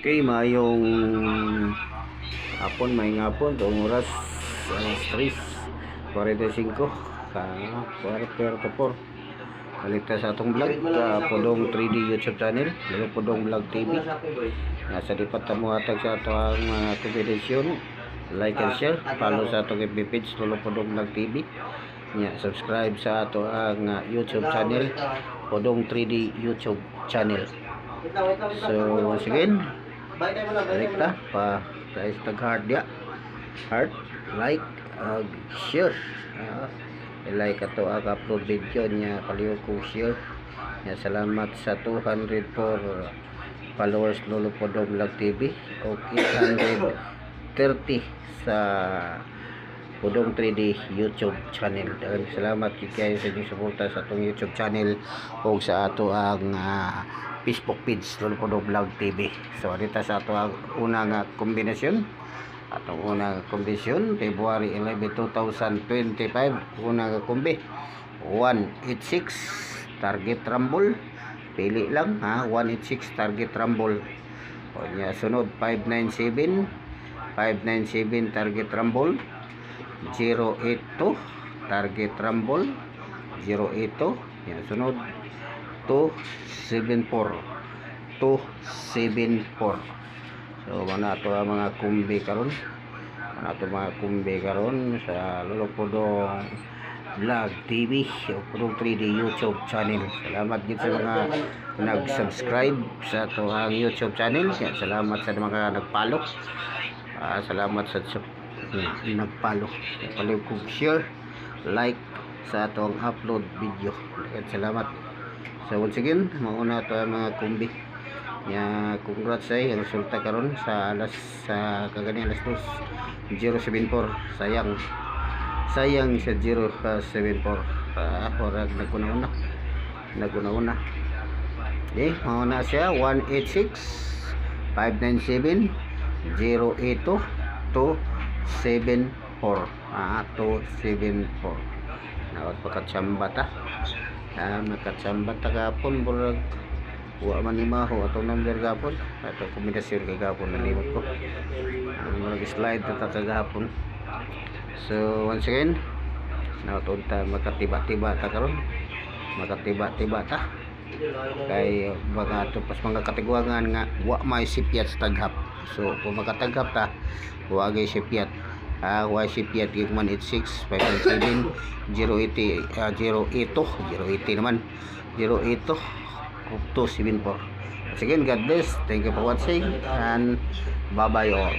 Okay, mayong hapon, may hapon, itong oras, alas 3:45, quarter to 4. Balik sa atong vlog, Pudong 3D YouTube channel, Pudong Vlog TV. Nasa lipat mo atag sa ato ang mga kompedisyon. Like and share, follow sa atong FB page, Pudong Vlog TV. Subscribe sa ato ang YouTube channel, Pudong 3D YouTube channel. So, once again, balik ta pa guys, tag heart dia, heart, like, share, like ato ang upload video niya, paliw ko share niya. Salamat sa 204 followers Lolo Pudong Vlog TV o 830 sa Pudong 3D YouTube channel. Daghang salamat kayo sa inyong suporta sa atong YouTube channel o sa ato ang Facebook page Lolo Pudong Vlog TV. So dito sa ato ang unang kombinasyon. Atong unang kombinasyon February 11, 2025. Unang kombi 186 target rumble. Pili lang 186 target rumble. O nya sunod 597 target rumble. 082 target rumble. 082 yan sunod 274. So mana to ang mga kumbi karon, sa Lolo Pudong Vlog TV o Pudong 3D YouTube channel. Salamat gid sa mga nag-subscribe sa to ang YouTube channel. Salamat sa mga nagpalo. Salamat sa nagpalo. Paliw kog share, like sa atong upload video. Salamat. So once again, mauna to ang mga kumbi. Congrats ay ang resulta karon sa alas kagani alas 2:074. Sayang sa 0:74. Orag naguna. Okay, mauna siya 186 597 082 274. 274. Nawat pagkatsamba ta. Nakatsamba ta kapon burag wa man imaho atong number gapon, atong kombinasyon kagapon nalimot ko ang mga slide ta kagapon. So once again, nautunta makatiba-tiba ta karon, makatiba-tiba ta kay mga tupas mga katigwangan nga wa may sipyat sa taghap. So kung makataghap ta, wa gay sipyat. Wa sipyat gig 186 597 080 080 naman 080 274. Again, God bless. Thank you for watching and bye bye all.